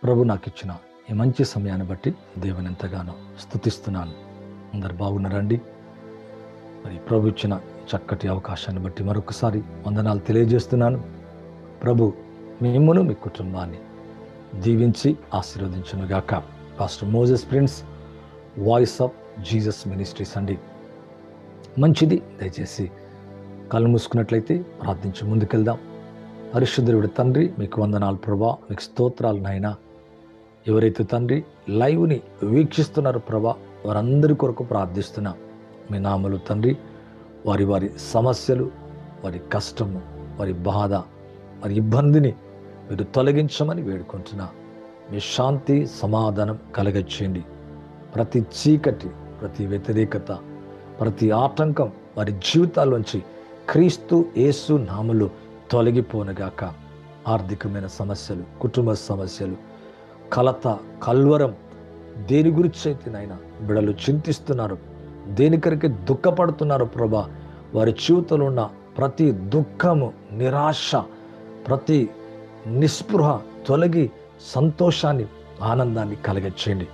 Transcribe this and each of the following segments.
ప్రభు నాకు ఇచ్చిన ఈ మంచి సమయాన్ని బట్టి దేవుని ఎంతగానో స్తుతిస్తున్నాను. అందరు బాగున్నారండి? మరి ప్రభు ఇచ్చిన చక్కటి అవకాశాన్ని బట్టి మరొకసారి వందనాలు తెలియజేస్తున్నాను. ప్రభు మిమ్మును మీ కుటుంబాన్ని దీవించి ఆశీర్వదించునుగాక. Pastor Moses prince, voice of Jesus ministries అండి. మంచిది, దయచేసి కళ్ళు మూసుకున్నట్లయితే ప్రార్థించి ముందుకెళ్దాం. పరిశుద్ధుడు తండ్రి, మీకు వందనాలు ప్రభా, మీకు స్తోత్రాలు నాయనా. ఎవరైతే తండ్రి లైవ్ని వీక్షిస్తున్నారో ప్రభా, వారందరి కొరకు ప్రార్థిస్తున్నా. మీ నామలు తండ్రి వారి వారి సమస్యలు, వారి కష్టము, వారి బాధ, వారి ఇబ్బందిని మీరు తొలగించమని వేడుకుంటున్నా. మీ శాంతి సమాధానం కలగచేయండి. ప్రతి చీకటి, ప్రతి వ్యతిరేకత, ప్రతి ఆటంకం వారి జీవితాల్లోంచి క్రీస్తు యేసు నామములో తొలగిపోనుగాక. ఆర్థికమైన సమస్యలు, కుటుంబ సమస్యలు, కలత, కల్వరం, దేని గురించి అయితే నాయన బిడలు చింతిస్తున్నారు, దేనికరికే దుఃఖపడుతున్నారు ప్రభా, వారి జీవితంలో ఉన్న ప్రతి దుఃఖము, నిరాశ, ప్రతి నిస్పృహ తొలగి సంతోషాన్ని, ఆనందాన్ని కలగచేయండి.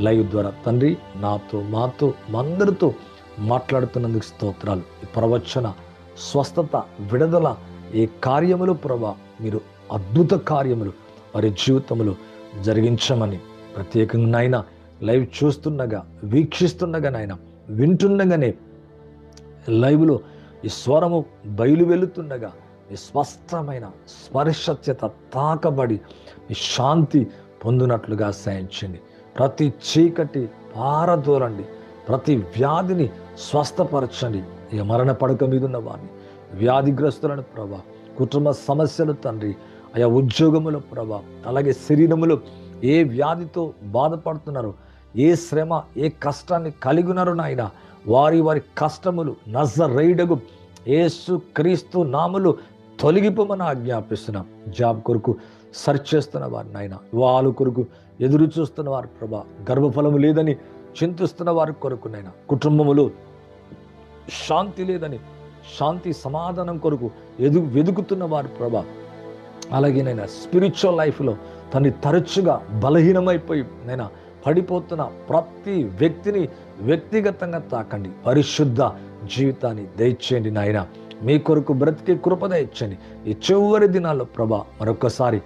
లైవ్ ద్వారా తండ్రి నాతో, మాతో, అందరితో మాట్లాడుతున్నందుకు స్తోత్రాలు. ఈ ప్రవచన స్వస్థత, విడుదల, ఈ కార్యములు ప్రభా, మీరు అద్భుత కార్యములు వారి జీవితములు జరిగించమని ప్రత్యేకంగా నాయన లైవ్ చూస్తుండగా, వీక్షిస్తుండగా, నాయన వింటుండగానే లైవ్లో ఈ స్వరము బయలు వెళుతుండగా మీ స్పష్టమైన స్పర్శత్యత తాకబడి మీ శాంతి పొందినట్లుగా సాయించండి. ప్రతి చీకటి పారదోలండి, ప్రతి వ్యాధిని స్వస్థపరచండి. ఇక మరణ పడక మీద ఉన్న వారిని, వ్యాధిగ్రస్తులను ప్రభా, కుటుంబ సమస్యలు తండ్రి, ఆయా ఉద్యోగముల ప్రభా, అలాగే శరీరములో ఏ వ్యాధితో బాధపడుతున్నారో, ఏ శ్రమ, ఏ కష్టాన్ని కలిగి ఉన్నారో నాయన, వారి వారి కష్టములు నజరేయుడగు యేసు క్రీస్తు నామములో తొలగిపోమని ఆజ్ఞాపిస్తున్నాం. జాబ్ కొరకు సెర్చ్ చేస్తున్న వారు నాయన, వాళ్ళ కొరకు ఎదురు చూస్తున్న వారు ప్రభా, గర్భఫలము లేదని చింతిస్తున్న వారి కొరకు నాయన, కుటుంబములో శాంతి లేదని శాంతి సమాధానం కొరకు వెతుకుతున్న వారు ప్రభా, అలాగే నైనా స్పిరిచువల్ లైఫ్లో తను తరచుగా బలహీనమైపోయి నైనా పడిపోతున్న ప్రతి వ్యక్తిని వ్యక్తిగతంగా తాకండి. పరిశుద్ధ జీవితాన్ని దయచేయండి నాయన. మీ కొరకు బ్రతికే కృప దయచేయండి. ఈ చివరి దినాల్లో ప్రభా, మరొకసారి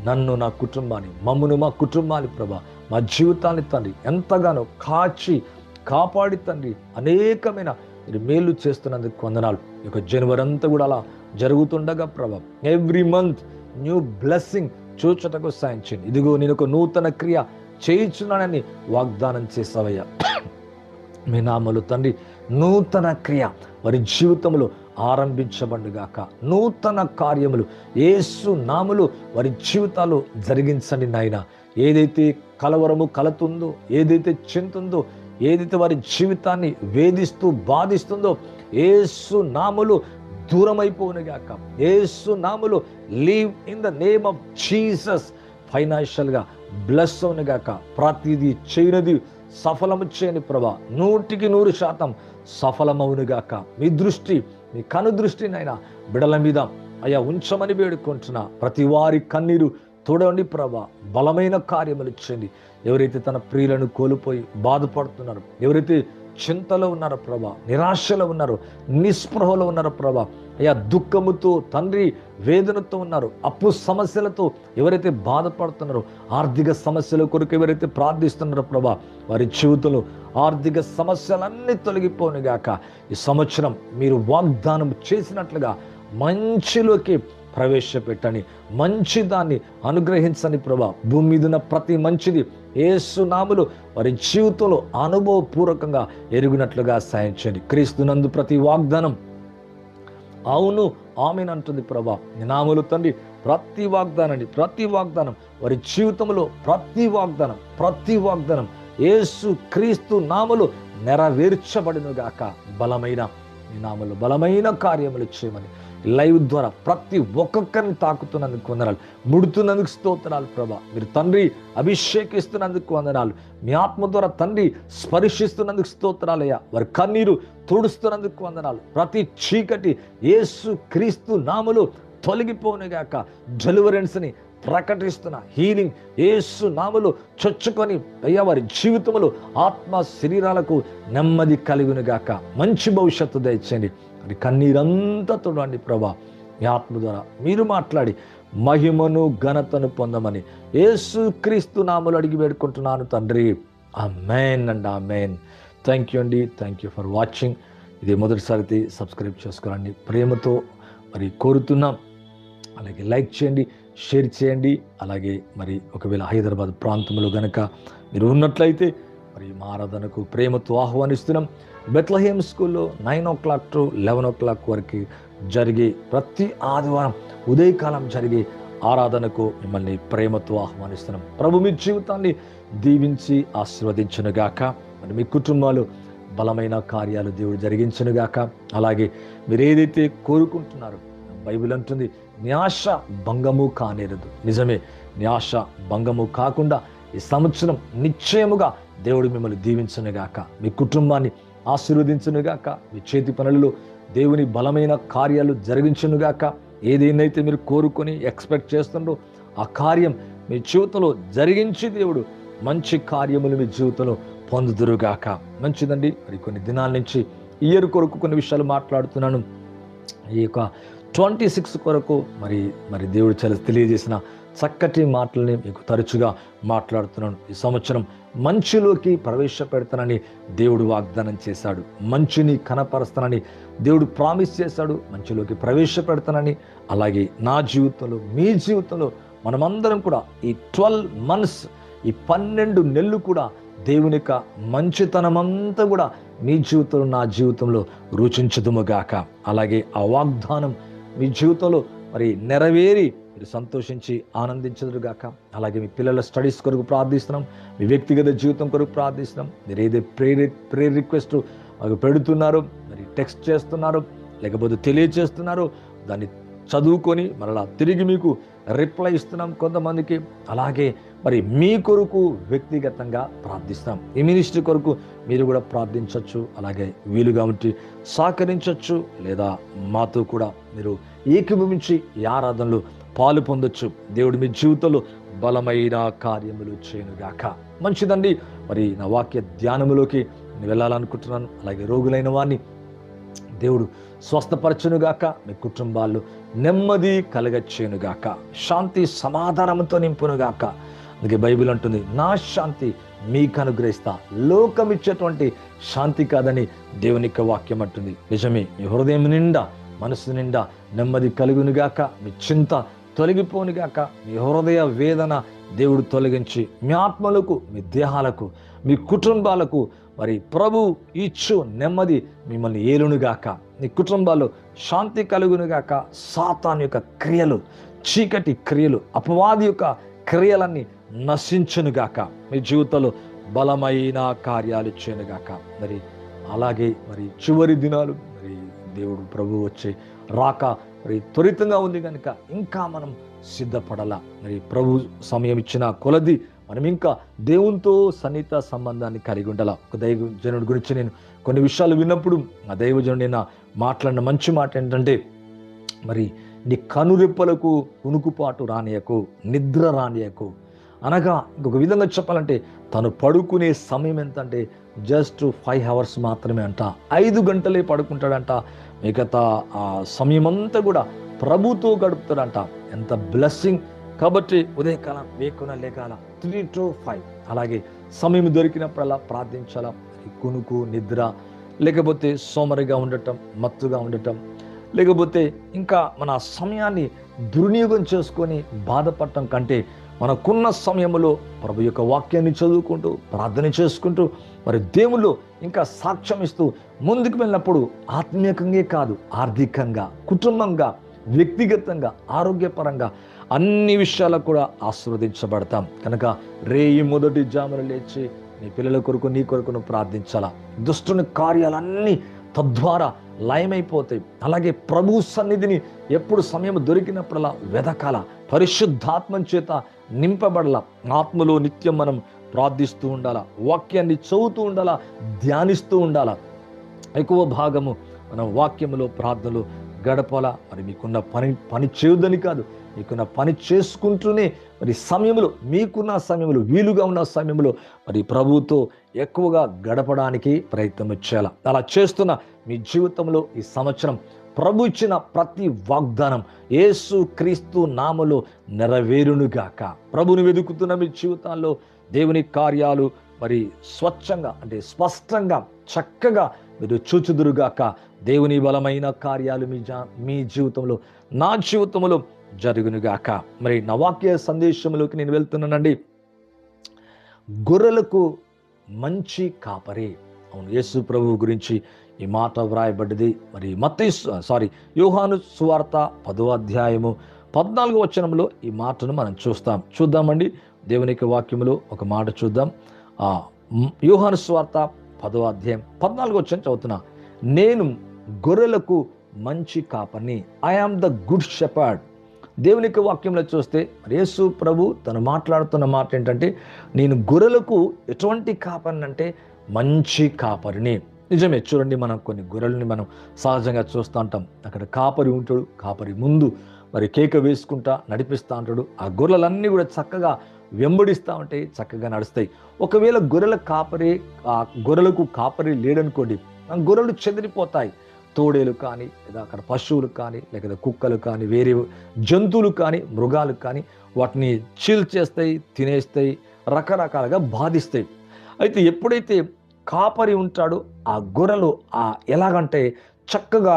నన్ను, నా కుటుంబాన్ని, మమ్మను, మా కుటుంబాన్ని ప్రభా, మా జీవితాన్ని తండ్రి ఎంతగానో కాపాడి తండ్రి అనేకమైన మీరు మేలు చేస్తున్నందుకు వందనాలు. ఈ యొక్క జనవరి అంతా కూడా అలా జరుగుతుండగా ప్రభా, ఎవ్రీ మంత్ న్యూ బ్లెస్సింగ్ చూచటకు సాయం చేయండి. ఇదిగో నేను ఒక నూతన క్రియ చేయించున్నానని వాగ్దానం చేసావయ్యా. మీ నామములో తండ్రి నూతన క్రియ వారి జీవితంలో ఆరంభించబడుగాక. నూతన కార్యములు యేసు నామములో వారి జీవితాలు జరిగించండి నాయన. ఏదైతే కలవరము కలతుందో, ఏదైతే చింతుందో, ఏదైతే వారి జీవితాన్ని వేధిస్తూ బాధిస్తుందో, యేసు నామములో దూరమైపోనుగాక. యేసు నామములో leave in the name of Jesus. ఫైనాన్షియల్గా బ్లెస్ అవునుగాక. ప్రతిదీ చేయనది సఫలము చేయని ప్రభా, 100% సఫలమవునుగాక. మీ దృష్టి, మీ కను దృష్టినైనా బిడల మీద అయ్యా ఉంచమని వేడుకుంటున్నా. ప్రతి వారి కన్నీరు తోడండి ప్రభా, బలమైన కార్యములు ఇచ్చండి. ఎవరైతే తన ప్రియులను కోల్పోయి బాధపడుతున్నారో, ఎవరైతే చింతలో ఉన్నారో ప్రభా, నిరాశలో ఉన్నారో, నిస్పృహలో ఉన్నారో ప్రభా, అయ్యా దుఃఖముతో తండ్రి వేదనతో ఉన్నారు, అప్పు సమస్యలతో ఎవరైతే బాధపడుతున్నారో, ఆర్థిక సమస్యల కొరకు ఎవరైతే ప్రార్థిస్తున్నారో ప్రభా, వారి జీవితంలో ఆర్థిక సమస్యలన్నీ తొలగిపోనుగాక. ఈ సంవత్సరం మీరు వాగ్దానం చేసినట్లుగా మంచిలోకి ప్రవేశపెట్టండి, మంచి దాన్ని అనుగ్రహించండి ప్రభా. భూమి మీద ఉన్న ప్రతి మంచిది యేసు నామములో వారి జీవితంలో అనుభవపూర్వకంగా ఎరుగునట్లుగా సాయం చేయండి. క్రీస్తునందు ప్రతి వాగ్దానం అవును ఆమెన్ అంటుంది ప్రభా. నీ నామములో తండ్రి ప్రతి వాగ్దానం వారి జీవితంలో ప్రతి వాగ్దానం యేసు క్రీస్తు నామములో నెరవేర్చబడునుగాక. బలమైన నీ నామములో బలమైన కార్యములు చేయమని లైవ్ ద్వారా ప్రతి ఒక్కొక్కరిని తాకుతున్నందుకు వందనాలు, ముడుతున్నందుకు స్తోత్రాలు ప్రభా. మీరు తండ్రి అభిషేకిస్తున్నందుకు వందనాలు, మీ ఆత్మ ద్వారా తండ్రి స్పర్శిస్తున్నందుకు స్తోత్రాలయ్యా. వారి కన్నీరు తుడుస్తున్నందుకు వందనాలు. ప్రతి చీకటి యేసు క్రీస్తు నామములో తొలగిపోనుగాక. డెలివరెన్స్ని ప్రకటిస్తున్న హీలింగ్ యేసు నామములో చొచ్చుకొని అయ్యా వారి జీవితంలో ఆత్మ శరీరాలకు నెమ్మది కలుగునుగాక. మంచి భవిష్యత్తు దయచేయండి. అది కన్నీరంతా తుడవండి ప్రభా. మీ ఆత్మ ద్వారా మీరు మాట్లాడి మహిమను ఘనతను పొందమని యేసుక్రీస్తు నామములో అడిగి వేడుకుంటున్నాను తండ్రి. ఆమేన్ అండ్ ఆమేన్. థ్యాంక్ యూ అండి. Thank you for watching. ఇది మొదటిసారి సబ్స్క్రైబ్ చేసుకోరండి ప్రేమతో మరి కోరుతున్నాం. అలాగే లైక్ చేయండి, షేర్ చేయండి. అలాగే మరి ఒకవేళ హైదరాబాద్ ప్రాంతంలో కనుక మీరు ఉన్నట్లయితే మరి మా ఆరాధనకు ప్రేమతో ఆహ్వానిస్తున్నాం. బెత్లహేమ్ స్కూల్లో 9 o'clock to 11 o'clock వరకు జరిగే ప్రతి ఆదివారం ఉదయకాలం జరిగే ఆరాధనకు మిమ్మల్ని ప్రేమతో ఆహ్వానిస్తున్నాం. ప్రభు మీ జీవితాన్ని దీవించి ఆశీర్వదించునుగాక. మరి మీ కుటుంబాలు బలమైన కార్యాలు దేవుడు జరిగించునుగాక. అలాగే మీరు ఏదైతే కోరుకుంటున్నారో బైబిల్ అంటుంది నీ ఆశ భంగము కానేరదు. నిజమే, నీ ఆశ భంగము కాకుండా ఈ సంవత్సరం నిశ్చయముగా దేవుడు మిమ్మల్ని దీవించునుగాక. మీ కుటుంబాన్ని ఆశీర్వదించునుగాక. మీ చేతి పనులలో దేవుని బలమైన కార్యాలు జరిగించునుగాక. ఏదైతే మీరు కోరుకొని ఎక్స్పెక్ట్ చేస్తుండో ఆ కార్యం మీ జీవితంలో జరిగించి దేవుడు మంచి కార్యములు మీ జీవితంలో పొందుదురుగాక. మంచిదండి. మరి కొన్ని దినాల నుంచి ఇయర్ కొరకు కొన్ని విషయాలు మాట్లాడుతున్నాను. ఈ యొక్క 26 కొరకు మరి దేవుడు చాలా తెలియజేసిన చక్కటి మాటలని మీకు తరచుగా మాట్లాడుతున్నాను. ఈ సంవత్సరం మంచిలోకి ప్రవేశపెడతానని దేవుడు వాగ్దానం చేశాడు. మంచిని కనపరుస్తానని దేవుడు ప్రామిస్ చేశాడు. మంచిలోకి ప్రవేశపెడతానని, అలాగే నా జీవితంలో మీ జీవితంలో మనమందరం కూడా ఈ 12 months, ఈ 12 నెలలు కూడా దేవుని యొక్క మంచితనమంతా కూడా మీ జీవితంలో నా జీవితంలో రుచించుదుముగాక. అలాగే ఆ వాగ్దానం మీ జీవితంలో మరి నెరవేరి మీరు సంతోషించి ఆనందించదురుగాక. అలాగే మీ పిల్లల స్టడీస్ కొరకు ప్రార్థిస్తున్నాం. మీ వ్యక్తిగత జీవితం కొరకు ప్రార్థిస్తున్నాం. మీరు ఏదైతే ప్రేయర్ రిక్వెస్ట్ పెడుతున్నారో, మరి టెక్స్ట్ చేస్తున్నారో, లేకపోతే తెలియజేస్తున్నారో దాన్ని చదువుకొని మరలా తిరిగి మీకు రిప్లై ఇస్తున్నాం కొంతమందికి. అలాగే మరి మీ కొరకు వ్యక్తిగతంగా ప్రార్థిస్తాం. ఈ మినిస్ట్రీ కొరకు మీరు కూడా ప్రార్థించవచ్చు. అలాగే వీలుగా ఉంటే సహకరించవచ్చు, లేదా మాతో కూడా మీరు ఏకీభవించి ఈ ఆరాధనలో పాలు పొందొచ్చు. దేవుడు మీ జీవితంలో బలమైన కార్యములు చేయనుగాక. మంచిదండి. మరి నా వాక్య ధ్యానములోకి నేను వెళ్ళాలనుకుంటున్నాను. అలాగే రోగులైన వారిని దేవుడు స్వస్థపరచునుగాక. మీ కుటుంబాల్లో నెమ్మది కలగచ్చేనుగాక. శాంతి సమాధానంతో నింపునుగాక. అందుకే బైబిల్ అంటుంది నా శాంతి మీకు అనుగ్రహిస్తా, లోకం ఇచ్చేటువంటి శాంతి కాదని దేవుని యొక్క వాక్యం అంటుంది. నిజమే, మీ హృదయం నిండా మనసు నిండా నెమ్మది కలుగునుగాక. మీ చింత తొలగిపోనుగాక. మీ హృదయ వేదన దేవుడు తొలగించి మీ ఆత్మలకు, మీ దేహాలకు, మీ కుటుంబాలకు మరి ప్రభు ఇచ్చు నెమ్మది మిమ్మల్ని ఏలునుగాక. మీ కుటుంబాల్లో శాంతి కలుగునుగాక. సాతాను యొక్క క్రియలు, చీకటి క్రియలు, అపవాది యొక్క క్రియలన్నీ నశించునుగాక. మీ జీవితంలో బలమైన కార్యాలు చేయనుగాక. మరి అలాగే మరి చివరి దినాలు, మరి దేవుడు ప్రభు వచ్చే రాక మరి త్వరితంగా ఉంది కనుక ఇంకా మనం సిద్ధపడాలా. మరి ప్రభు సమయం ఇచ్చిన కొలది మనం ఇంకా దేవునితో సన్నిహిత సంబంధాన్ని కలిగి ఉండాల. ఒక దైవజనుడి గురించి నేను కొన్ని విషయాలు విన్నప్పుడు ఆ దైవజనుడు నేను మాట్లాడిన మంచి మాట ఏంటంటే, మరి నీ కనురెప్పలకు కునుకుపాటు రానియకు, నిద్ర రానియకు. అనగా ఇంకొక విధంగా చెప్పాలంటే తను పడుకునే సమయం ఎంత అంటే జస్ట్ 5 hours మాత్రమే అంట. 5 గంటలే పడుకుంటాడంట. మిగతా ఆ సమయం అంతా కూడా ప్రభుతో గడుపుతాడంట. ఎంత బ్లెస్సింగ్. కాబట్టి ఉదయకాలం వేకున లేకాల 3 to 5 అలాగే సమయం దొరికినప్పుడల్లా ప్రార్థించాలా. కునుకు, నిద్ర, లేకపోతే సోమరిగా ఉండటం, మత్తుగా ఉండటం, లేకపోతే ఇంకా మన సమయాన్ని దుర్వినియోగం చేసుకొని బాధపడటం కంటే మనకున్న సమయంలో ప్రభు యొక్క వాక్యాన్ని చదువుకుంటూ ప్రార్థన చేసుకుంటూ మరి దేవుళ్ళు ఇంకా సాక్ష్యం ఇస్తూ ముందుకు వెళ్ళినప్పుడు ఆత్మీయంగా కాదు, ఆర్థికంగా, కుటుంబంగా, వ్యక్తిగతంగా, ఆరోగ్యపరంగా అన్ని విషయాలకు కూడా ఆశీర్వదించబడతాం. కనుక రేయి మొదటి జామున లేచి నీ పిల్లల కొరకు, నీ కొరకు ప్రార్థించాలా. దుష్టుని కార్యాలన్నీ తద్వారా లయమైపోతాయి. అలాగే ప్రభు సన్నిధిని ఎప్పుడు సమయం దొరికినప్పుడల్లా వెదకాల. పరిశుద్ధాత్మ చేత నింపబడాల. ఆత్మలో నిత్యం మనం ప్రార్థిస్తూ ఉండాలా. వాక్యాన్ని చదువుతూ ఉండాలా, ధ్యానిస్తూ ఉండాలా. ఎక్కువ భాగము మనం వాక్యములో, ప్రార్థనలో గడపాలా. మరి మీకున్న పని చేయొద్దని కాదు, మీకున్న పని చేసుకుంటూనే మరి సమయంలో, మీకున్న సమయంలో, వీలుగా ఉన్న సమయంలో మరి ప్రభువుతో ఎక్కువగా గడపడానికి ప్రయత్నం చేయాలి. అలా చేస్తున్న మీ జీవితంలో ఈ సంవత్సరం ప్రభు ఇచ్చిన ప్రతి వాగ్దానం యేసు క్రీస్తు నామములో నెరవేరునుగాక. ప్రభుని వెతుకుతున్న మీ జీవితాల్లో దేవుని కార్యాలు మరి స్వచ్ఛంగా, అంటే స్పష్టంగా, చక్కగా మీరు చూచుదురుగాక. దేవుని బలమైన కార్యాలు మీ జీవితంలో, నా జీవితంలో జరుగునుగాక. మరి నా వాక్య సందేశంలోకి నేను వెళ్తున్నానండి. గొర్రెలకు మంచి కాపరి. అవును, యేసు ప్రభువు గురించి ఈ మాట వ్రాయబడ్డది. మరి యోహాను సువార్త 10వ అధ్యాయము 14వ వచనంలో ఈ మాటను మనం చూద్దామండి. దేవునికి వాక్యములో ఒక మాట చూద్దాం. యోహాను సువార్త 10వ అధ్యాయం 14వ వచనం చదువుతున్నా. నేను గొర్రెలకు మంచి కాపరిని. I am the good shepherd. దేవునికి వాక్యంలో చూస్తే యేసు ప్రభు తను మాట్లాడుతున్న మాట ఏంటంటే, నేను గొర్రెలకు ఎటువంటి కాపరిని అంటే మంచి కాపరిని. నిజమే, చూడండి, మనం కొన్ని గొర్రెలని మనం సహజంగా చూస్తూ ఉంటాం. అక్కడ కాపరి ఉంటాడు, కాపరి ముందు మరి కేక వేసుకుంటా నడిపిస్తూ ఉంటాడు. ఆ గొర్రెలన్నీ కూడా చక్కగా వెంబడిస్తూ ఉంటాయి, చక్కగా నడుస్తాయి. ఒకవేళ గొర్రెలకు కాపరి లేడనుకోండి, ఆ గొర్రెలు చెదిరిపోతాయి. తోడేలు కానీ, లేదా అక్కడ పశువులు కానీ, లేకపోతే కుక్కలు కానీ, వేరే జంతువులు కానీ, మృగాలు కానీ వాటిని చీల్చేస్తాయి, తినేస్తాయి, రకరకాలుగా బాధిస్తాయి. అయితే ఎప్పుడైతే కాపరి ఉంటాడో ఆ గొర్రెలు ఎలాగంటే చక్కగా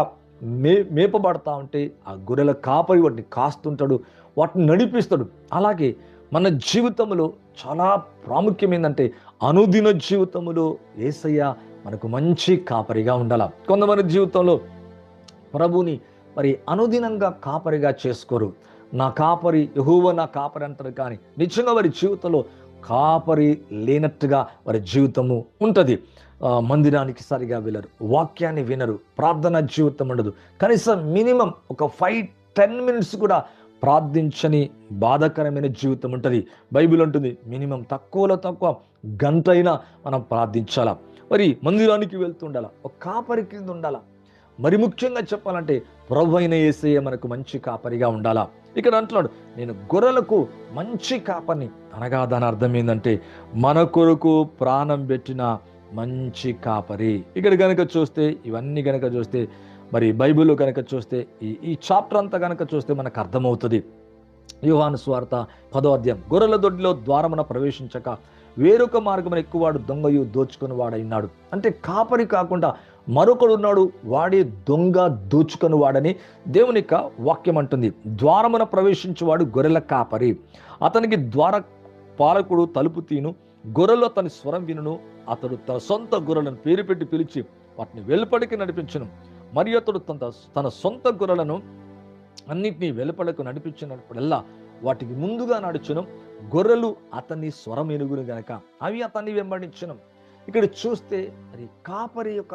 మేపబడతా ఉంటే ఆ గొర్రెల కాపరి వాటిని కాస్తుంటాడు, వాటిని నడిపిస్తాడు. అలాగే మన జీవితంలో చాలా ప్రాముఖ్యమైందంటే అనుదిన జీవితంలో యేసయ్య మనకు మంచి కాపరిగా ఉండాలి. కొంతమంది జీవితంలో ప్రభుని మరి అనుదినంగా కాపరిగా చేసుకోరు. నా కాపరి యెహోవా నా కాపరి అంటారు, కానీ నిజంగా వారి జీవితంలో కాపరి లేనట్టుగా వారి జీవితము ఉంటుంది. మందిరానికి సరిగా వెళ్ళరు, వాక్యాన్ని వినరు, ప్రార్థన జీవితం ఉండదు. కనీసం మినిమం ఒక 5-10 minutes కూడా ప్రార్థించని బాధాకరమైన జీవితం ఉంటుంది. బైబిల్ ఉంటుంది మినిమం తక్కువలో తక్కువ గంట అయినా మనం ప్రార్థించాలా. మరి మందిరానికి వెళ్తుండాలా, ఒక కాపరి కింద ఉండాలా. మరి ముఖ్యంగా చెప్పాలంటే ప్రభు అయిన యేసయ్య మనకు మంచి కాపరిగా ఉండాలా. ఇక్కడ అంటున్నాడు, నేను గొర్రెలకు మంచి కాపరిని. అనగా దాని అర్థం ఏంటంటే మన కొరకు ప్రాణం పెట్టిన మంచి కాపరి. ఇక్కడ గనక చూస్తే, ఇవన్నీ గనక చూస్తే, మరి బైబిల్లో గనక చూస్తే, ఈ చాప్టర్ అంతా గనక చూస్తే మనకు అర్థమవుతుంది. యోహాను సువార్త 10వ అధ్యాయం, గొర్రెల దొడ్డిలో ద్వారమున ప్రవేశించక వేరొక మార్గమున ఎక్కువాడు దొంగయు దోచుకుని వాడైనాడు. అంటే కాపరి కాకుండా మరొకడు ఉన్నాడు, వాడే దొంగ దోచుకుని వాడని దేవుని యొక్క వాక్యం అంటుంది. ద్వారమున ప్రవేశించేవాడు గొర్రెల కాపరి. అతనికి ద్వార పాలకుడు తలుపు తీను, గొర్రెలు అతని స్వరం వినును. అతడు తన సొంత గొర్రెలను పేరు పెట్టి పిలిచి వాటిని వెలుపడికి నడిపించును. మరి అతడు తన సొంత గొర్రెలను అన్నిటినీ వెలుపడకు నడిపించినప్పుడల్లా వాటికి ముందుగా నడుచును. గొర్రెలు అతన్ని స్వరం ఎనుగును గనక అవి అతన్ని వెంబడించును. ఇక్కడ చూస్తే మరి కాపరి యొక్క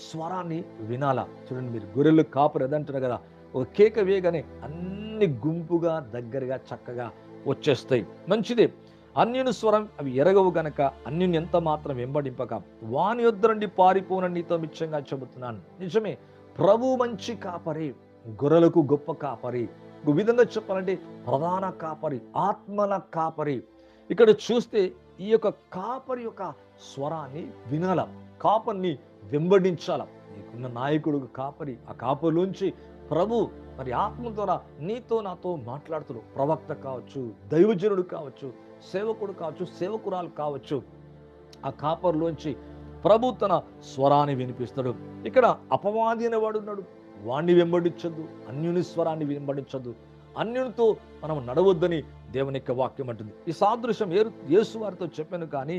స్వరాన్ని వినాలా. చూడండి, మీరు గొర్రెలు కాపరి అదంటారు కదా, ఒక కేక వేయగానే అన్ని గుంపుగా దగ్గరగా చక్కగా వచ్చేస్తాయి. మంచిదే. అన్యుని స్వరం అవి ఎరగవు గనక అన్యుని ఎంత మాత్రం వెంబడింపక వాని యొద్ద నుండి పారిపోనని నీతో మిచ్చంగా చెబుతున్నాను. నిజమే, ప్రభు మంచి కాపరి, గొర్రెలకు గొప్ప కాపరి. ఒక విధంగా చెప్పాలంటే ప్రధాన కాపరి, ఆత్మల కాపరి. ఇక్కడ చూస్తే ఈ యొక్క కాపరి యొక్క స్వరాన్ని వినాల, కాపరిని వెంబడించాల. నీకున్న నాయకుడు కాపరి, ఆ కాపరిలోంచి ప్రభు మరి ఆత్మ ద్వారా నీతో నాతో మాట్లాడుతాడు. ప్రవక్త కావచ్చు, దైవజనుడు కావచ్చు, సేవకుడు కావచ్చు, సేవకురాలు కావచ్చు. ఆ కాపరిలోంచి ప్రభు తన స్వరాన్ని వినిపిస్తాడు. ఇక్కడ అపవాది అనేవాడు ఉన్నాడు, వాణ్ణి వెంబడించద్దు, అన్యుని స్వరాన్ని వెంబడించద్దు, అన్యునితో మనం నడవద్దని దేవుని యొక్క వాక్యం అంటుంది. ఈ సాదృశ్యం యేసు వారితో చెప్పాను, కానీ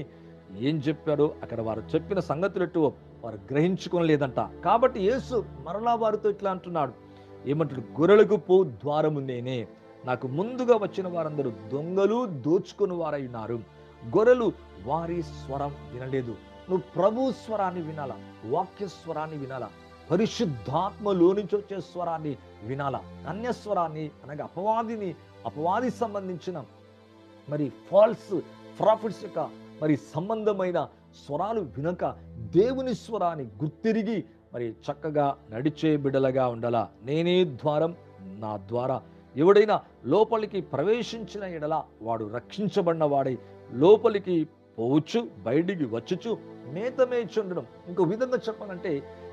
ఏం చెప్పాడో అక్కడ వారు చెప్పిన సంగతులెట్టు వారు గ్రహించుకోలేదంట. కాబట్టి యేసు మరలా వారితో ఇట్లా అంటున్నాడు, ఏమంటాడు, గొర్రెలకు పో ద్వారము నేనే, నాకు ముందుగా వచ్చిన వారందరూ దొంగలు దోచుకుని వారై ఉన్నారు. గొర్రెలు వారి స్వరం వినలేదు. నువ్వు ప్రభు స్వరాన్ని వినాలా, వాక్య స్వరాన్ని వినాలా, పరిశుద్ధాత్మలో నుంచి వచ్చే స్వరాన్ని వినాలా. అన్య స్వరాన్ని అనగా అపవాది సంబంధించిన మరి ఫాల్స్ ప్రాఫిట్స్ యొక్క మరి సంబంధమైన స్వరాలు వినక దేవుని స్వరాన్ని గుర్తిరిగి మరి చక్కగా నడిచే బిడలగా ఉండాలా. నేనే ద్వారం, నా ద్వారా ఎవడైనా లోపలికి ప్రవేశించిన ఎడల వాడు రక్షించబడిన వాడై లోపలికి పోవచ్చు, బయటికి వచ్చుచు మేత మేయుచుండును. ఇంకో విధంగా చెప్పాలంటే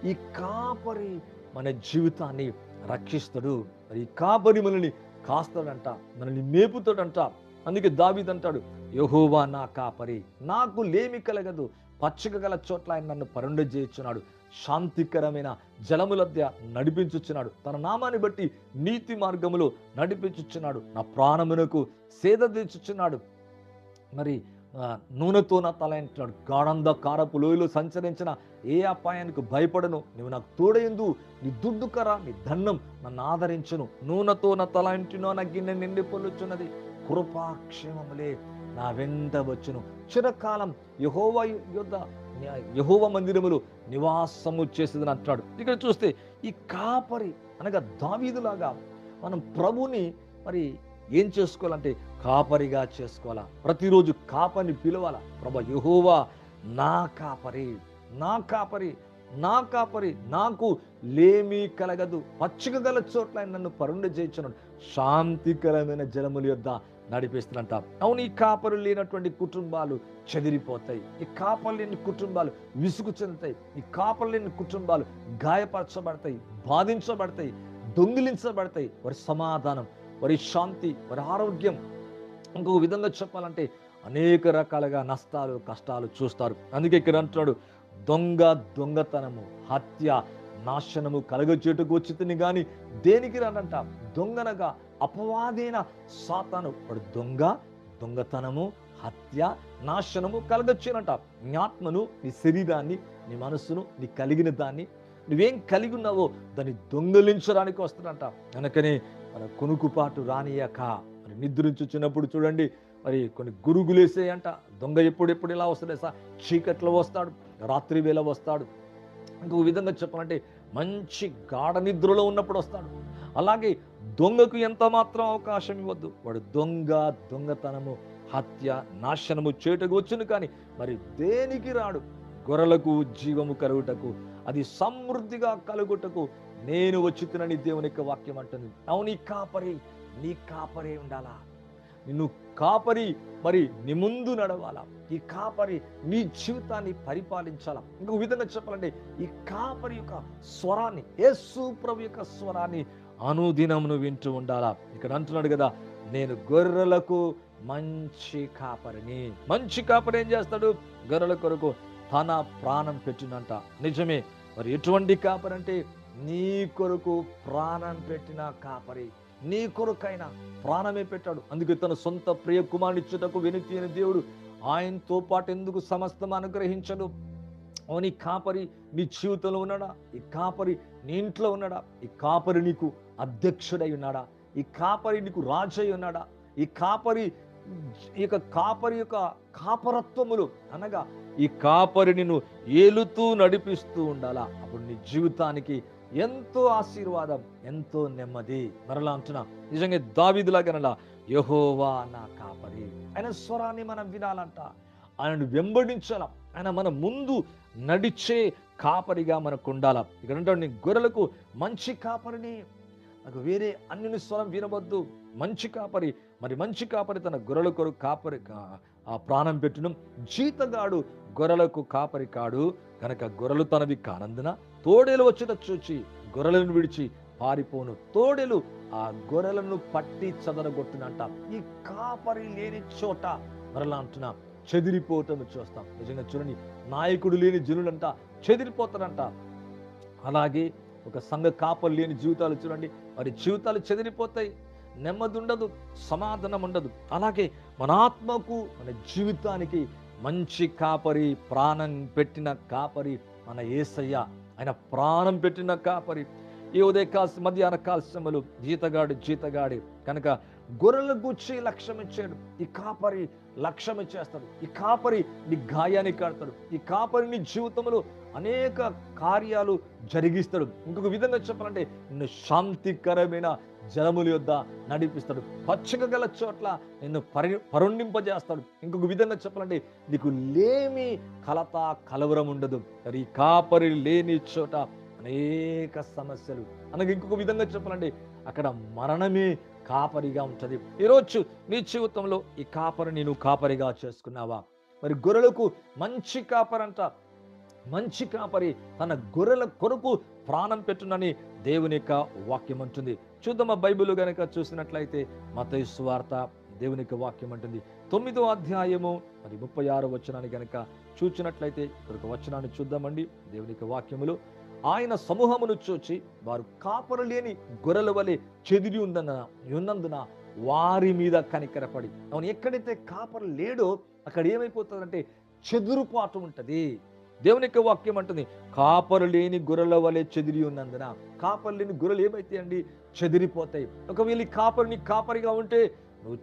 ఈ కాపరి మన జీవితాన్ని రక్షిస్తాడు. మరి ఈ కాపరి మనల్ని కాస్తాడంట, మనల్ని మేపుతాడంట. అందుకే దావీదు అంటాడు, యెహోవా నా కాపరి, నాకు లేమి కలగదు. పచ్చిక గల చోట్ల ఆయన నన్ను పరుండజేయుచున్నాడు, శాంతికరమైన జలముల మధ్య నడిపించుచున్నాడు, తన నామాన్ని బట్టి నీతి మార్గములో నడిపించుచున్నాడు, నా ప్రాణమునకు సేద తీర్చుచున్నాడు. మరి నూనెతో నా తల అంటున్నాడు, గాఢంధకారపు లోయలో సంచరించిన ఏ అపాయానికి భయపడను, నువ్వు నాకు తోడైందు, నీ దుడ్డు కర్ర నీ దండం నన్ను ఆదరించును. నూనెతో నా తల అంటునో నా గిన్నె నిండి పొల్లుచున్నది, కృపాక్షేమములే నా వెంట వచ్చును. చిరకాలం యెహోవా యొద్ద యెహోవా మందిరములో నివాసము చేసేదని అంటాడు. ఇక్కడ చూస్తే ఈ కాపరి అనగా దావీదులాగా మనం ప్రభుని మరి ఏం చేసుకోవాలంటే కాపరిగా చేసుకోవాలా. ప్రతిరోజు కాపరిని పిలవాలా. ప్రభు యెహోవా నా కాపరి, నా కాపరి, నా కాపరి, నాకు లేమి కలగదు. పచ్చిక గల చోట్ల ఆయన నన్ను పరుండజేయుచున్నాడు, శాంతికరమైన జలముల యొద్ద నడిపిస్తున్నంట. అవును, ఈ కాపరు లేనటువంటి కుటుంబాలు చెదిరిపోతాయి. ఈ కాపరు లేని కుటుంబాలు విసుగు చెందుతాయి. ఈ కాపరు లేని కుటుంబాలు గాయపరచబడతాయి, బాధించబడతాయి, దొంగిలించబడతాయి. వారి సమాధానం, వారి శాంతి, వారి ఆరోగ్యం, ఇంకొక విధంగా చెప్పాలంటే అనేక రకాలుగా నష్టాలు కష్టాలు చూస్తారు. అందుకే ఇక్కడ అంటున్నాడు, దొంగతనము, హత్య, నాశనము కలగచేటుకు వచ్చింది కానీ దేనికి రానంట. దొంగనగా అపవాదైన సాతాను వాడు దొంగతనము, హత్య, నాశనము కలగచ్చేనంట. నీ ఆత్మను, నీ శరీరాన్ని, నీ మనస్సును, నీ కలిగిన దాన్ని, నువ్వేం కలిగి ఉన్నావో దాన్ని దొంగలించడానికి వస్తాడంట. కనుకనే మన కొనుకుపాటు రానియక మరి నిద్రించుచున్నప్పుడు చూడండి, మరి కొన్ని గురుగులేసేయంట. దొంగ ఎప్పుడు ఇలా వస్తాడే సార్, చీకట్లో వస్తాడు, రాత్రి వేళ వస్తాడు. ఇంకొక విధంగా చెప్పాలంటే మంచి గాఢ నిద్రలో ఉన్నప్పుడు వస్తాడు. అలాగే దొంగకు ఎంత మాత్రం అవకాశం ఇవ్వద్దు. వాడు దొంగతనము, హత్య, నాశనము చేటుకు వచ్చును కానీ మరి దేనికి రాడు. గొర్రెలకు జీవము కలుగుటకు, అది సమృద్ధిగా కలుగుటకు నేను వచ్చితునని దేవుని యొక్క వాక్యం అంటుంది. అవును, నీ కాపరి ఉండాలా. నిన్ను కాపరి మరి నీ ముందు నడవాలా. ఈ కాపరి నీ జీవితాన్ని పరిపాలించాలా. ఇంకొక విధంగా చెప్పాలంటే ఈ కాపరి యొక్క స్వరాన్ని, యేసు ప్రభు యొక్క స్వరాన్ని అనుదినమును వింటూ ఉండాలా. ఇక్కడ అంటున్నాడు కదా, నేను గొర్రెలకు మంచి కాపరిని. మంచి కాపరి ఏం చేస్తాడు? గొర్రెల కొరకు తన ప్రాణం పెట్టినంట. నిజమే. మరి ఎటువంటి కాపరి అంటే నీ కొరకు ప్రాణం పెట్టిన కాపరి. నీ కొరకైనా ప్రాణమే పెట్టాడు. అందుకే తన సొంత ప్రియ కుమారునిచ్చుటకు వెనుతి అని దేవుడు ఆయనతో పాటు ఎందుకు సమస్తం అనుగ్రహించడు? నీ కాపరి నీ జీవితంలో ఉన్నాడా? ఈ కాపరి నీ ఇంట్లో ఉన్నాడా? ఈ కాపరి నీకు అధ్యక్షుడై ఉన్నాడా? ఈ కాపరి నీకు రాజై ఉన్నాడా? ఈ కాపరి యొక్క కాపరత్వములు అనగా ఈ కాపరి నిన్ను ఏలుతూ నడిపిస్తూ ఉండాలా. అప్పుడు నీ జీవితానికి ఎంతో ఆశీర్వాదం, ఎంతో నెమ్మది. మరలా అంటున్నా, నిజంగా దావీదులాగనలా, యెహోవా నా కాపరి. ఆయన స్వరాన్ని మనం వినాలంట, ఆయనను వెంబడించాల. ఆయన మన ముందు నడిచే కాపరిగా మనకు ఉండాలా. ఇక్కడ ఉంటాడు, నీ గొర్రెలకు మంచి కాపరిని. నాకు వేరే అన్యుని స్వరం వినవద్దు. మంచి కాపరి. మరి మంచి కాపరి తన గొర్రెల కొరకు కాపరి ఆ ప్రాణం పెట్టును. జీతగాడు గొర్రెలకు కాపరి కాడు కనుక గొర్రెలు తనవి కానందున తోడేలు వచ్చుట చూచి గొర్రెలను విడిచి పారిపోను. తోడేలు ఆ గొర్రెలను పట్టి చదరగొట్టునంట. ఈ కాపరి లేని చోట మరలా అంటున్నా చెదిరిపోవటం చూస్తాం. నిజంగా చూడండి, నాయకుడు లేని జనులంట చెదిరిపోతారంట. అలాగే ఒక సంఘ కాపరి లేని జీవితాలు చూడండి, వారి జీవితాలు చెదిరిపోతాయి. నెమ్మది ఉండదు, సమాధానం ఉండదు. అలాగే మన ఆత్మకు, మన జీవితానికి మంచి కాపరి, ప్రాణం పెట్టిన కాపరి మన యేసయ్య. ఆయన ప్రాణం పెట్టిన కాపరి. ఈ ఉదయకాల మధ్యాహ్న కాలశ్రమలు జీతగాడి కనుక గొర్రెల గుచ్చి లక్ష్యం ఇచ్చాడు. ఈ కాపరి లక్ష్యం ఇచ్చేస్తాడు. ఈ కాపరి నీ గాయాన్ని కడతాడు. ఈ కాపరి నీ జీవితంలో అనేక కార్యాలు జరిగిస్తాడు. ఇంకొక విధంగా చెప్పాలంటే నిన్ను శాంతికరమైన జలముల యొద్ద నడిపిస్తాడు. పచ్చిక గల చోట్ల నిన్ను పరుండింపజేస్తాడు. ఇంకొక విధంగా చెప్పాలంటే నీకు లేమి, కలత, కలవరం ఉండదు. మరి ఈ కాపరి లేని చోట అనేక సమస్యలు. అనగా ఇంకొక విధంగా చెప్పాలంటే అక్కడ మరణమే కాపరిగా ఉంటుంది. ఈరోజు నీ జీవితంలో ఈ కాపరిని నువ్వు కాపరిగా చేసుకున్నావా? మరి గొర్రెలకు మంచి కాపరంట, మంచి కాపరి తన గొర్రెల కొరకు ప్రాణం పెట్టునని దేవుని యొక్క వాక్యం అంటుంది. చూద్దామా బైబిల్ గనక చూసినట్లయితే మత్తయి సువార్త దేవుని యొక్క వాక్యం అంటుంది 9వ అధ్యాయము మరి 36వ వచనాన్ని గనక చూచినట్లయితే ఒక వచనాన్ని చూద్దామండి. దేవుని యొక్క వాక్యములు, ఆయన సమూహమును చూచి వారు కాపరు లేని గొర్రెల వలె చెదిరి ఉన్నందున వారి మీద కనికరపడి. అవును, ఎక్కడైతే కాపరు లేడో అక్కడ ఏమైపోతుందంటే చెదురుపాటు ఉంటది. దేవుని యొక్క వాక్యం అంటుంది కాపరు లేని గొర్రెల వలె చెదిరి ఉన్నందున. కాపరు లేని గొర్రెలు ఏమైతే అండి? చెదిరిపోతాయి. ఒకవేళ కాపరిని కాపరిగా ఉంటే నువ్వు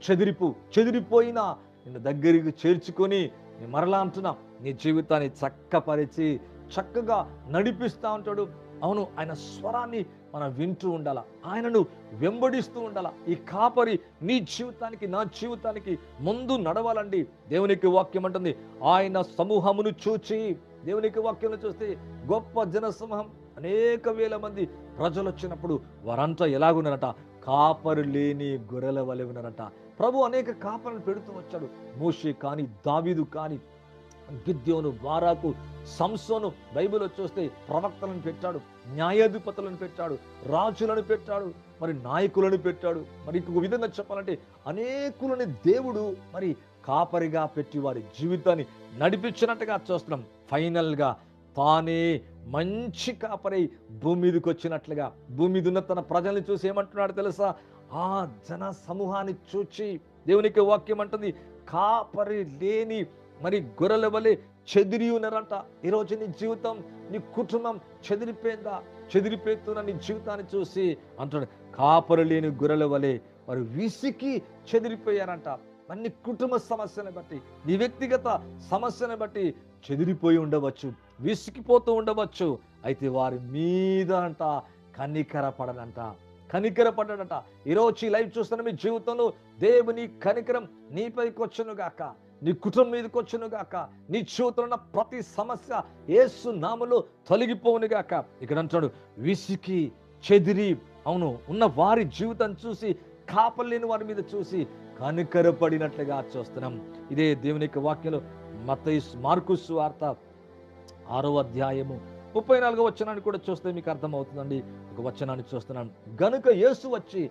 చెదిరిపోయినా నిన్ను దగ్గరికి చేర్చుకొని నీ మరలా అంటున్నా నీ జీవితాన్ని చక్కపరిచి చక్కగా నడిపిస్తూ ఉంటాడు. అవును, ఆయన స్వరాన్ని మనం వింటూ ఉండాలా, ఆయనను వెంబడిస్తూ ఉండాలా. ఈ కాపరి నీ జీవితానికి నా జీవితానికి ముందు నడవాలండి. దేవునికి వాక్యం అంటుంది ఆయన సమూహమును చూచి. దేవునికి వాక్యం చూస్తే గొప్ప జన సమూహం, అనేక వేల మంది ప్రజలు వచ్చినప్పుడు వారంతా ఎలాగున్నారట? కాపరు లేని గొర్రెల వలె ఉన్నారట. ప్రభు అనేక కాపరులను పెడుతూ వచ్చాడు. మోషే కానీ, దావీదు కానీ, గిద్యోను, బారాకు, సంసోను, బైబిల్లో చూస్తే ప్రవక్తలను పెట్టాడు, న్యాయాధిపతులను పెట్టాడు, రాజులను పెట్టాడు, మరి నాయకులను పెట్టాడు. మరి ఇంకొక విధంగా చెప్పాలంటే అనేకులని దేవుడు మరి కాపరిగా పెట్టి వారి జీవితాన్ని నడిపించినట్టుగా చూస్తున్నాం. ఫైనల్గా తానే మంచి కాపరి భూమి మీదకి వచ్చినట్లుగా, భూమి మీద ఉన్న తన ప్రజల్ని చూసి ఏమంటున్నాడు తెలుసా? ఆ జన సమూహాన్ని చూచి దేవునికి వాక్యం అంటుంది కాపరి లేని మరి గొర్రెల వలె చెదిరి ఉన్నారంట. ఈరోజు నీ జీవితం, నీ కుటుంబం చెదిరిపోతున్న నీ జీవితాన్ని చూసి అంటాడు కాపరు లేని గొర్రెల వలె వారు విసికి చెదిరిపోయారంట. అన్ని కుటుంబ సమస్యలను బట్టి, నీ వ్యక్తిగత సమస్యను బట్టి చెదిరిపోయి ఉండవచ్చు, విసిగిపోతూ ఉండవచ్చు. అయితే వారి మీద అంట కనికరపడడంట. ఈరోజు ఈ లైవ్ చూస్తున్న మీ జీవితంలో దేవుని కనికరం నీపైకి వచ్చును గాక, నీ కుటుంబం మీదకి వచ్చును గాక, నీ జీవితంలో ఉన్న ప్రతి సమస్య యేసు నామములో తొలగిపోవును గాక. ఇక్కడ అంటాడు విసికి చెదిరి అవును ఉన్న వారి జీవితం చూసి, కాపలేని వారి మీద చూసి కనికరపడినట్లుగా చూస్తున్నాం. ఇదే దేవుని యొక్క వాక్యంలో మార్కు సువార్త 6వ అధ్యాయము 34వ వచనాన్ని కూడా చూస్తే మీకు అర్థమవుతుందండి. ఒక వచనాన్ని చూస్తున్నాను. గనుక యేసు వచ్చి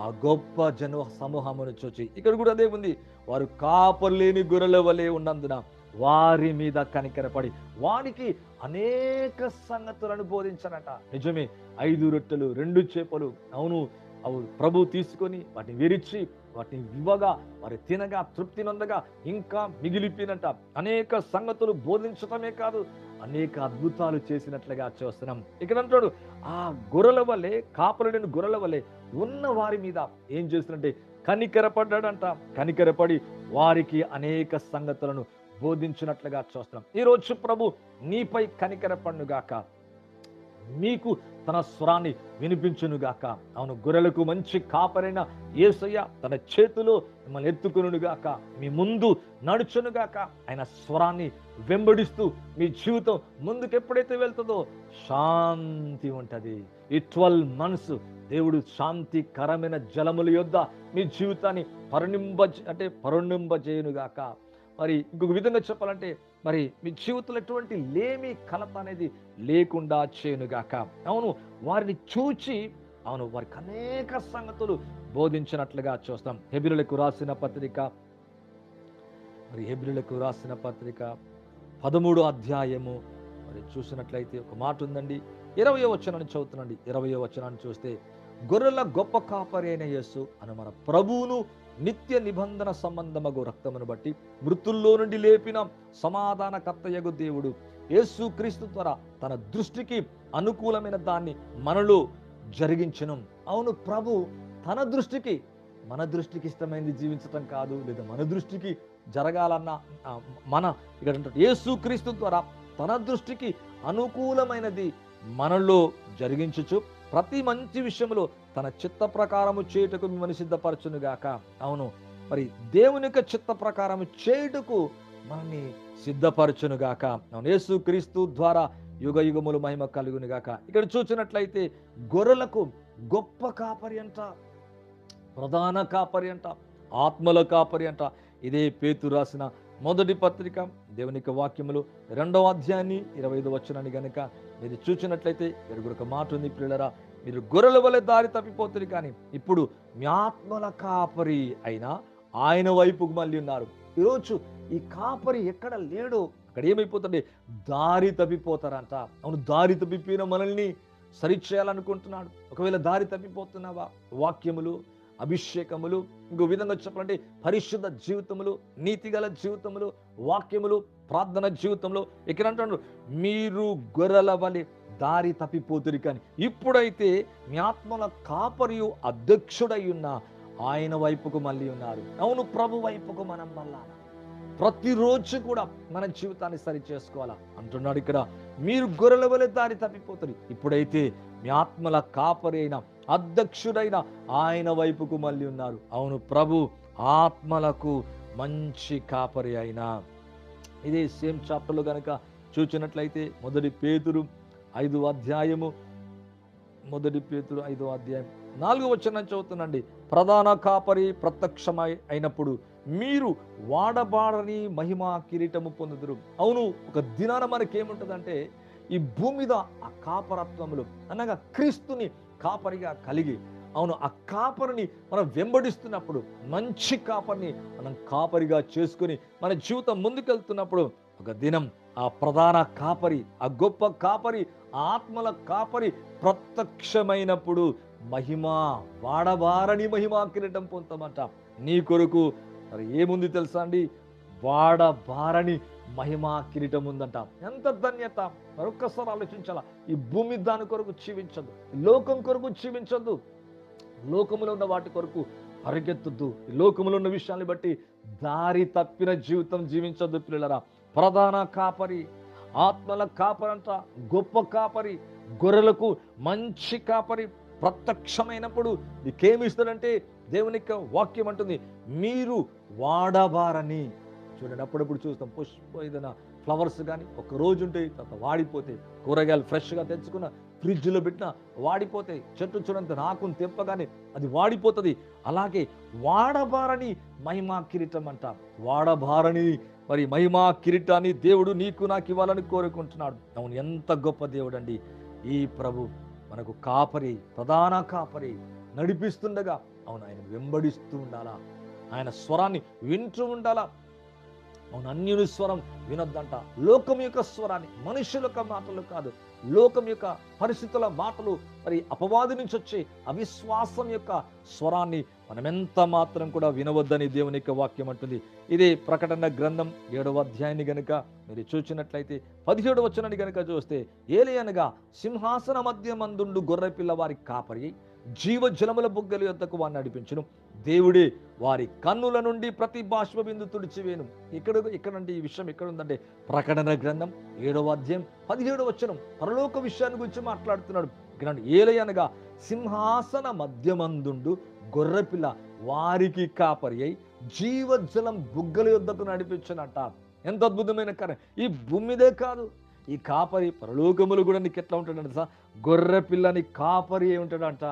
ఆ గొప్ప జన సమూహమును చూచి, ఇక్కడ కూడా అదే ఉంది, వారు కాపరు లేని గొర్రెల వలె ఉన్నందున వారి మీద కనికరపడి వారికి అనేక సంగతులను బోధించనట. నిజమే, 5 రొట్టెలు 2 చేపలు అవును అవి ప్రభు తీసుకొని వాటిని విరిచి వాటిని ఇవ్వగా వారి తినగా తృప్తి నొందగా ఇంకా మిగిలిపోయినట్ట. అనేక సంగతులు బోధించటమే కాదు, అనేక అద్భుతాలు చేసినట్లుగా చూస్తున్నాం. ఇక్కడ అంటాడు ఆ గొర్రెల వలె, కాపరుడైన గొర్రెల వలె ఉన్న వారి మీద ఏం చేస్తున్నట్టే కనికరపడ్డాడంట. కనికరపడి వారికి అనేక సంగతులను బోధించినట్లుగా చూస్తున్నాం. ఈరోజు ప్రభు నీపై కనికరపడునుగాక, మీకు తన స్వరాన్ని వినిపించునుగాక. అవును, గొర్రెలకు మంచి కాపరైన యేసయ్య తన చేతిలో మిమ్మల్ని ఎత్తుకునుగాక, మీ ముందు నడుచునుగాక. ఆయన స్వరాన్ని వెంబడిస్తూ మీ జీవితం ముందుకు ఎప్పుడైతే వెళ్తుందో శాంతి ఉంటది. ఈ 12 months దేవుడు శాంతికరమైన జలముల యొద్ద మీ జీవితాన్ని పరుణింపజేయునుగాక. మరి ఇంకొక విధంగా చెప్పాలంటే మరి మీ జీవితంలో ఎటువంటి లేమి కలత అనేది లేకుండా చేయునుగాక. అవును, వారిని చూచి అవును వారికి అనేక సంగతులు బోధించినట్లుగా చూస్తాం. హెబ్రీయులకు రాసిన పత్రిక 13వ అధ్యాయము మరి చూసినట్లయితే ఒక మాట ఉందండి. 20వ వచనాన్ని చదువుతుందండి. 20వ వచనాన్ని చూస్తే గొర్రెల గొప్ప కాపరి అయిన యేసు అను మన ప్రభువును నిత్య నిబంధన సంబంధమగు రక్తమును బట్టి మృతుల్లో నుండి లేపిన సమాధానకర్తయగు దేవుడు యేసు క్రీస్తు ద్వారా తన దృష్టికి అనుకూలమైన దాన్ని మనలో జరిగించను. అవును, ప్రభు తన దృష్టికి, మన దృష్టికి ఇష్టమైనది జీవించటం కాదు, లేదా మన దృష్టికి జరగాలన్న ఇక్కడ యేసు క్రీస్తు ద్వారా తన దృష్టికి అనుకూలమైనది మనలో జరిగించుచు ప్రతి మంచి విషయంలో తన చిత్త ప్రకారము చేయుటకు మిమ్మల్ని సిద్ధపరచునుగాక. అవును, మరి దేవుని యొక్క చిత్త ప్రకారము చేయుటకు మనల్ని సిద్ధపరచునుగాక. అవును, యేసు క్రీస్తు ద్వారా యుగ యుగములు మహిమ కలుగునుగాక. ఇక్కడ చూసినట్లయితే గొర్రెలకు గొప్ప కాపరి అంట. ప్రధాన కాపరి అంట, ఆత్మల కాపరి అంట. ఇదే పేతురు రాసిన మొదటి పత్రిక దేవునికి వాక్యములు 2వ అధ్యాయాన్ని 25వ వచనాన్ని గనుక మీరు చూసినట్లయితే ఇక్కడ ఒక మాట ఉంది ప్రియులరా, మీరు గొర్రెల వలె దారి తప్పిపోతుంది, కానీ ఇప్పుడు మీ ఆత్మల కాపరి అయినా ఆయన వైపుకు మళ్ళీ ఉన్నారు. ఈరోజు ఈ కాపరి ఎక్కడ లేడు, అక్కడ ఏమైపోతుంది, దారి తప్పిపోతారంట. అవును, దారి తప్పిపోయిన మనల్ని సరిచేయాలనుకుంటున్నాడు. ఒకవేళ దారి తప్పిపోతున్నావా, వాక్యములు, అభిషేకములు, ఇంకో విధంగా చెప్పాలంటే పరిశుద్ధ జీవితములు, నీతిగల జీవితములు, వాక్యములు, ప్రార్థన జీవితంలో ఇక్కడ అంటున్నారు, మీరు గొర్రెల వలె దారి తప్పిపోతురు, కానీ ఇప్పుడైతే మీ ఆత్మల కాపరియు అధ్యక్షుడై ఉన్న ఆయన వైపుకు మళ్ళీ ఉన్నారు. అవును, ప్రభు వైపుకు మనం మళ్ళా ప్రతిరోజు కూడా మన జీవితాన్ని సరి చేసుకోవాలా అంటున్నాడు. ఇక్కడ మీరు గొర్రెల వలె దారి తప్పిపోతారు, ఇప్పుడైతే మీ ఆత్మల కాపరి అయిన అధ్యక్షుడైన ఆయన వైపుకు మళ్ళీ ఉన్నారు. అవును, ప్రభు ఆత్మలకు మంచి కాపరి అయినా. ఇదే సేమ్ చాప్టర్లో కనుక చూసినట్లయితే మొదటి పేతురు 5వ అధ్యాయము, మొదటి పేతురు 5వ అధ్యాయం 4వ వచనం చదువుతుందండి. ప్రధాన కాపరి ప్రత్యక్షమై అయినప్పుడు మీరు వాడబాడని మహిమ కిరీటము పొందుదురు. అవును, ఒక దినాన మనకేముంటుందంటే ఈ భూమి మీద ఆ కాపరత్వములు అనగా క్రీస్తుని కాపరిగా కలిగి, అవును, ఆ కాపరిని మనం వెంబడిస్తున్నప్పుడు, మంచి కాపరిని మనం కాపరిగా చేసుకుని మన జీవితం ముందుకెళ్తున్నప్పుడు ఒక దినం ఆ ప్రధాన కాపరి, ఆ గొప్ప కాపరి, ఆ ఆత్మల కాపరి ప్రత్యక్షమైనప్పుడు మహిమ, వాడబారని మహిమ కిరీటం పొందుతామంట. నీ కొరకు మరి ఏముంది తెలుసా అండి, వాడబారని మహిమ కిరీటం ఉందంట. ఎంత ధన్యత! మరొక్కసారి ఆలోచించాలా. ఈ భూమి దాని కొరకు జీవించదు, లోకం కొరకు జీవించద్దు, లోకములో ఉన్న వాటి కొరకు పరిగెత్తద్దు, ఈ లోకములో ఉన్న విషయాన్ని బట్టి దారి తప్పిన జీవితం జీవించద్దు పిల్లరా. ప్రధాన కాపరి, ఆత్మల కాపరి అంట, గొప్ప కాపరి, గొర్రెలకు మంచి కాపరి ప్రత్యక్షమైనప్పుడు నీకేమిస్తాడంటే దేవుని యొక్క వాక్యం అంటుంది, మీరు వాడబారని. చూడండి, అప్పుడప్పుడు చూస్తాం ఏదైనా ఫ్లవర్స్ కానీ ఒక రోజు ఉంటే తర్వాత వాడిపోతే, కూరగాయలు ఫ్రెష్గా తెచ్చుకున్న ఫ్రిడ్జ్లో పెట్టినా వాడిపోతాయి, చెట్టు చూడంత నాకుని తెంపగానే అది వాడిపోతుంది. అలాగే వాడబారని మహిమా కిరీటం అంట. వాడబారని మరి మహిమా కిరీటాన్ని దేవుడు నీకు నాకు ఇవ్వాలని కోరుకుంటున్నాడు. అవును, ఎంత గొప్ప దేవుడు అండి ఈ ప్రభు. మనకు కాపరి, ప్రధాన కాపరి నడిపిస్తుండగా, అవును, ఆయన వెంబడిస్తూ ఉండాలా, ఆయన స్వరాన్ని వింటూ ఉండాలా. అవును, అన్యుని స్వరం వినొద్దంట. లోకం యొక్క స్వరాన్ని, మనుషుల యొక్క మాటలు కాదు, లోకం యొక్క పరిస్థితుల మాటలు, మరి అపవాది నుంచి వచ్చే అవిశ్వాసం యొక్క స్వరాన్ని మనం ఎంత మాత్రం కూడా వినవద్దని దేవుని యొక్క వాక్యం అంటుంది. ఇదే ప్రకటన గ్రంథం 7వ అధ్యాయాన్ని గనుక మీరు చూసినట్లయితే 17వ వచనాన్ని గనుక చూస్తే, ఏలియనగా సింహాసన మధ్య మందుండు గొర్రె పిల్ల వారి కాపరి జీవ జలముల బుగ్గల యొద్దకు వారిని నడిపించును. దేవుడే వారి కన్నుల నుండి ప్రతి బాష్ప బిందు తుడిచివేను. ఇక్కడంటే ఈ విషయం ఎక్కడ ఉందంటే ప్రకటన గ్రంథం 7వ అధ్యాయం 17వ వచనం పరలోక విషయాన్ని గురించి మాట్లాడుతున్నాడు. ఇక్కడ ఏలయనగా సింహాసన మధ్యమందుండు గొర్రెపిల్ల వారికి కాపరి అయి జీవజలం బుగ్గల యొద్దకు నడిపించనట. ఎంత అద్భుతమైన కార్యం! ఈ భూమి మీదే కాదు, ఈ కాపరి పరలోకములు కూడా నీకు ఎట్లా ఉంటాడంట, గొర్రె పిల్లని కాపరి ఏ ఉంటాడంట.